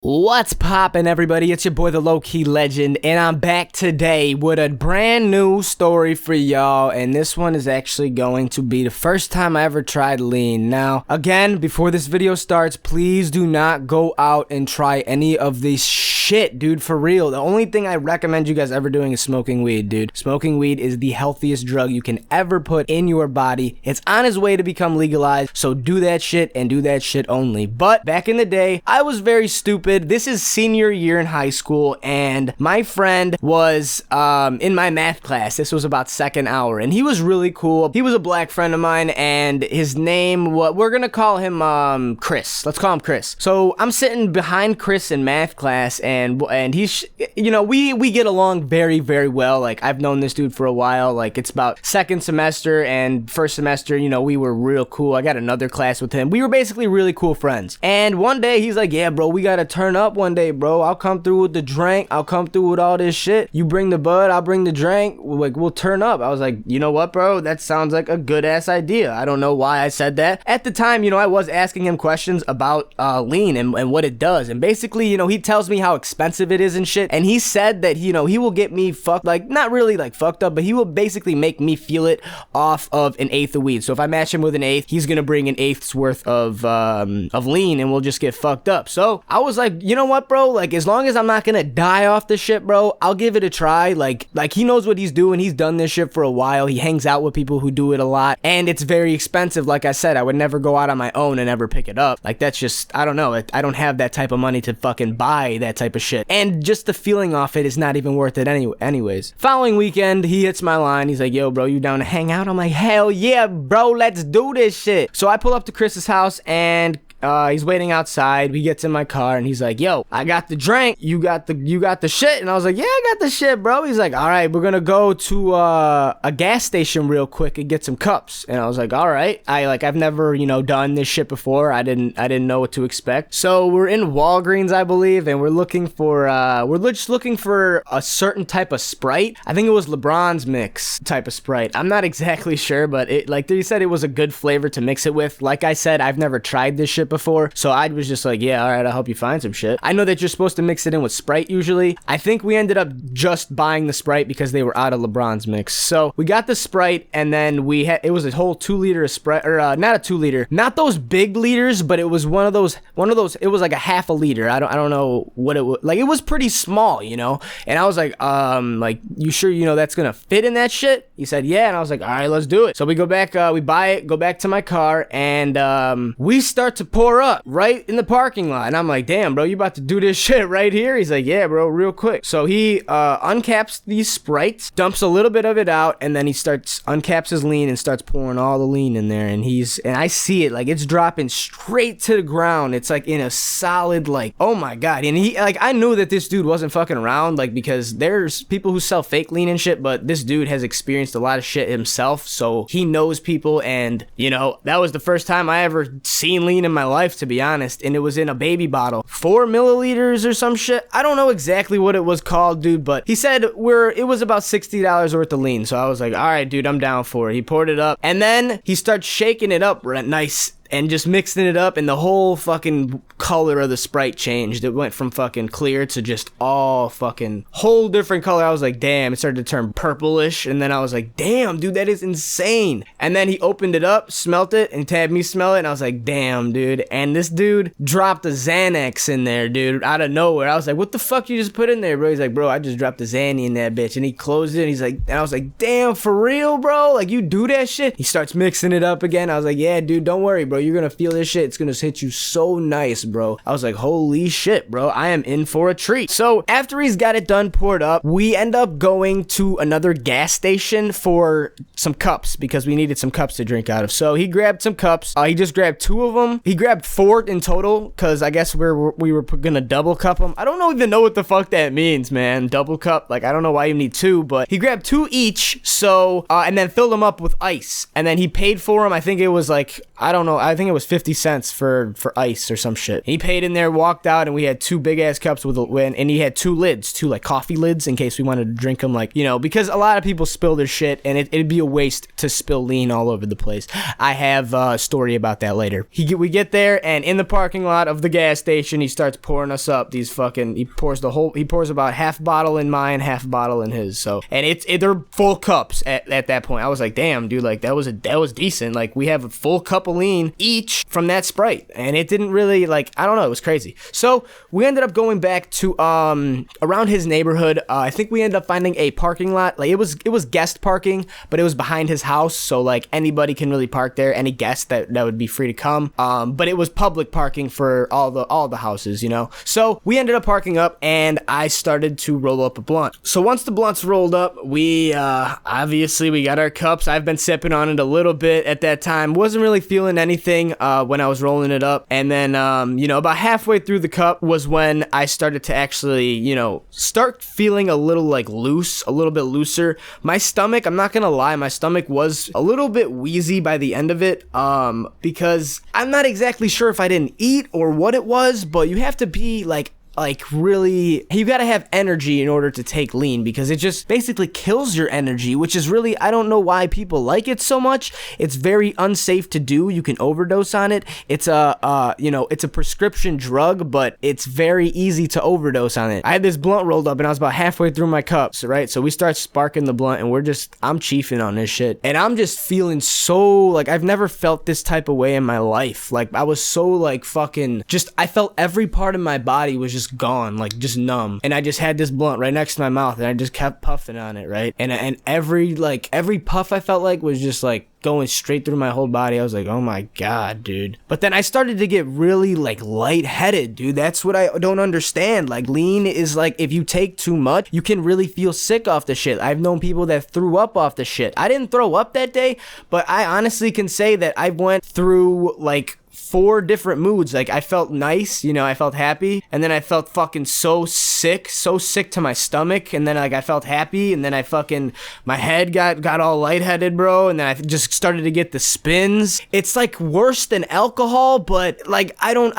What's poppin', everybody? It's your boy the LowkeyLegend, and I'm back today with a brand new story for y'all. And this one is actually going to be the first time I ever tried lean. Now, again, before this video starts, please do not go out and try any of this shit, dude, for real. The only thing I recommend you guys ever doing is smoking weed, dude. Smoking weed is the healthiest drug you can ever put in your body. It's on its way to become legalized, so do that shit and do that shit only. But back in the day, I was very stupid. This is senior year in high school, and my friend was in my math class. This was about second hour, and he was really cool. He was a black friend of mine, and his name, we're gonna call him Chris. Let's call him Chris. So I'm sitting behind Chris in math class, and he's, you know, we get along very, very well. Like, I've known this dude for a while. Like, it's about second semester and first semester, you know, we were real cool. I got another class with him. We were basically really cool friends. And one day he's like, yeah, bro, we gotta turn up one day, bro. I'll come through with the drink. I'll come through with all this shit. You bring the bud, I'll bring the drink. Like, we'll turn up. I was like, you know what, bro? That sounds like a good ass idea. I don't know why I said that. At the time, you know, I was asking him questions about lean and what it does. And basically, you know, he tells me how expensive it is and shit. And he said that, you know, he will get me fucked, like, not really like fucked up, but he will basically make me feel it off of an eighth of weed. So if I match him with an eighth, he's gonna bring an eighth's worth of lean, and we'll just get fucked up. So I was like, you know what, bro? Like, as long as I'm not gonna die off this shit, bro, I'll give it a try. Like he knows what he's doing. He's done this shit for a while. He hangs out with people who do it a lot, and it's very expensive. Like I said, I would never go out on my own and ever pick it up. Like, that's just, I don't know. I don't have that type of money to fucking buy that type of shit. And just the feeling off it is not even worth it anyways. Following weekend, he hits my line. He's like, yo, bro, you down to hang out? I'm like, hell yeah, bro, let's do this shit. So I pull up to Chris's house, and he's waiting outside. He gets in my car, and he's like, yo, I got the drink, you got the shit. And I was like, yeah, I got the shit, bro. He's like, all right, we're gonna go to a gas station real quick and get some cups. And I was like, all right. I've never, you know, done this shit before. I didn't know what to expect. So we're in Walgreens, I believe, and we're just looking for a certain type of Sprite. I think it was LeBron's mix type of Sprite. I'm not exactly sure, but it, like they said, it was a good flavor to mix it with. Like I said, I've never tried this shit before, so I was just like, yeah, all right, I'll help you find some shit. I know that you're supposed to mix it in with Sprite usually. I think we ended up just buying the Sprite because they were out of LeBron's mix. So we got the Sprite, and then it was a whole 2 liter of Sprite, or not a 2 liter, not those big liters, but it was one of those, it was like a half a liter. I don't know what it was, like, it was pretty small, you know. And I was like, you sure, you know, that's gonna fit in that shit? He said, yeah. And I was like, all right, let's do it. So we go back, we buy it, go back to my car, and we start to pour up right in the parking lot. And I'm like, damn, bro, you about to do this shit right here? He's like, yeah, bro, real quick. So he uncaps these Sprites, dumps a little bit of it out, and then he uncaps his lean and starts pouring all the lean in there. And I see it, like, it's dropping straight to the ground. It's like in a solid, like, oh my god. And I knew that this dude wasn't fucking around, like, because there's people who sell fake lean and shit, but this dude has experienced a lot of shit himself, so he knows people. And, you know, that was the first time I ever seen lean in my life, to be honest, and it was in a baby bottle, 4 milliliters or some shit. I don't know exactly what it was called, dude, but he said it was about $60 worth of lean. So I was like, all right, dude, I'm down for it. He poured it up, and then he starts shaking it up nice and just mixing it up, and the whole fucking color of the Sprite changed. It went from fucking clear to just all fucking whole different color. I was like, damn. It started to turn purplish, and then I was like, damn, dude, that is insane. And then he opened it up, smelt it, and had me smell it, and I was like, damn, dude. And this dude dropped a Xanax in there, dude, out of nowhere. I was like, what the fuck you just put in there, bro? He's like, bro, I just dropped a Xanny in that bitch. And he closed it, and he's like, and I was like, damn, for real, bro? Like, you do that shit? He starts mixing it up again. I was like, yeah, dude, don't worry, bro. You're gonna feel this shit. It's gonna hit you so nice, bro. I was like, holy shit, bro. I am in for a treat. So after he's got it done poured up, we end up going to another gas station for some cups because we needed some cups to drink out of. So he grabbed some cups. He just grabbed 2 of them. He grabbed 4 in total because I guess we were gonna double cup them. I don't even know what the fuck that means, man. Double cup. Like, I don't know why you need 2, but he grabbed 2 each. So and then filled them up with ice, and then he paid for them. I think it was like I don't know, I think it was 50 cents for ice or some shit. He paid in there, walked out, and we had 2 big ass cups and he had 2 lids, 2 like coffee lids in case we wanted to drink them, like, you know, because a lot of people spill their shit and it'd be a waste to spill lean all over the place. I have a story about that later. We get there, and in the parking lot of the gas station, he starts pouring us up these fucking, he pours about half bottle in mine, half bottle in his. So, and they're full cups at that point. I was like, damn, dude, like that was decent. Like, we have a full cup of lean each from that Sprite, and it didn't really, like, I don't know, it was crazy. So we ended up going back to around his neighborhood. I think we ended up finding a parking lot. Like, it was guest parking, but it was behind his house, so like anybody can really park there, any guest that would be free to come. But it was public parking for all the houses, you know. So we ended up parking up, and I started to roll up a blunt. So once the blunts rolled up, we obviously we got our cups. I've been sipping on it a little bit at that time. Wasn't really feeling anything when I was rolling it up, and then you know, about halfway through the cup was when I started to actually, you know, start feeling a little like loose, a little bit looser. My stomach, I'm not gonna lie, my stomach was a little bit wheezy by the end of it, because I'm not exactly sure if I didn't eat or what it was, but you have to be like really, you gotta have energy in order to take lean, because it just basically kills your energy, which is really, I don't know why people like it so much. It's very unsafe to do. You can overdose on it. It's a you know, it's a prescription drug, but it's very easy to overdose on it. I had this blunt rolled up, and I was about halfway through my cups, right? So we start sparking the blunt, and I'm chiefing on this shit, and I'm just feeling so, like, I've never felt this type of way in my life. Like, I was so like fucking just, I felt every part of my body was just gone, like just numb, and I just had this blunt right next to my mouth, and I just kept puffing on it, right? And every puff I felt like was just like going straight through my whole body. I was like, oh my god, dude. But then I started to get really like lightheaded, dude. That's what I don't understand. Like, lean is like, if you take too much, you can really feel sick off the shit. I've known people that threw up off the shit. I didn't throw up that day, but I honestly can say that I went through like 4 different moods. Like, I felt nice, you know, I felt happy, and then I felt fucking so sick to my stomach, and then like I felt happy, and then I fucking, my head got all lightheaded, bro, and then I just started to get the spins. It's like worse than alcohol, but like I don't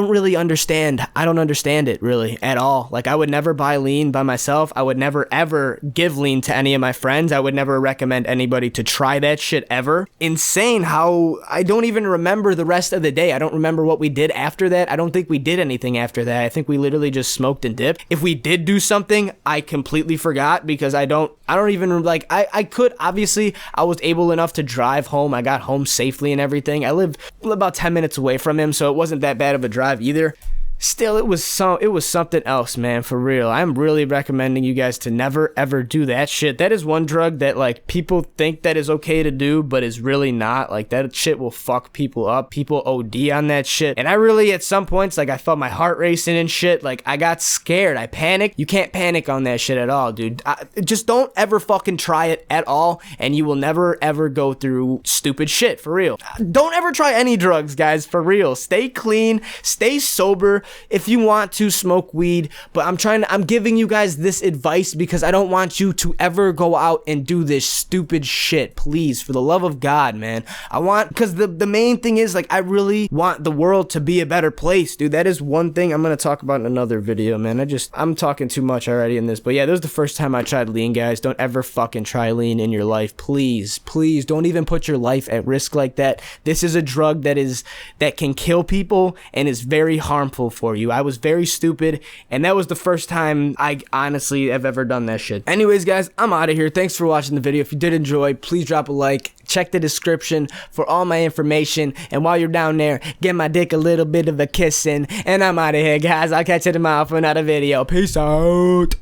really understand. I don't understand it really at all. Like, I would never buy lean by myself. I would never ever give lean to any of my friends. I would never recommend anybody to try that shit ever. Insane how I don't even remember the rest of the day. I don't remember what we did after that. I don't think we did anything after that. I think we literally just smoked and dipped. If we did do something, I completely forgot, because I don't even, like, I could, obviously, I was able enough to drive home. I got home safely and everything. I live about 10 minutes away from him, so it wasn't that bad of a drive either. Still, it was something else, man, for real. I'm really recommending you guys to never ever do that shit. That is one drug that like people think that is okay to do, but is really not. Like, that shit will fuck people up. People OD on that shit. And I really, at some points, like, I felt my heart racing and shit. Like, I got scared. I panicked. You can't panic on that shit at all, dude. Just don't ever fucking try it at all, and you will never ever go through stupid shit, for real. Don't ever try any drugs, guys, for real. Stay clean, stay sober. If you want to smoke weed, but I'm giving you guys this advice because I don't want you to ever go out and do this stupid shit. Please, for the love of God, man. Because the main thing is, like, I really want the world to be a better place, dude. That is one thing I'm gonna talk about in another video, man. I'm talking too much already in this, but yeah, this was the first time I tried lean, guys. Don't ever fucking try lean in your life, please. Please, don't even put your life at risk like that. This is a drug that can kill people and is very harmful for you. I was very stupid, and that was the first time I honestly have ever done that shit. Anyways, guys, I'm out of here. Thanks for watching the video. If you did enjoy, please drop a like. Check the description for all my information, and while you're down there, give my dick a little bit of a kissing, and I'm out of here, guys. I'll catch you tomorrow for another video. Peace out.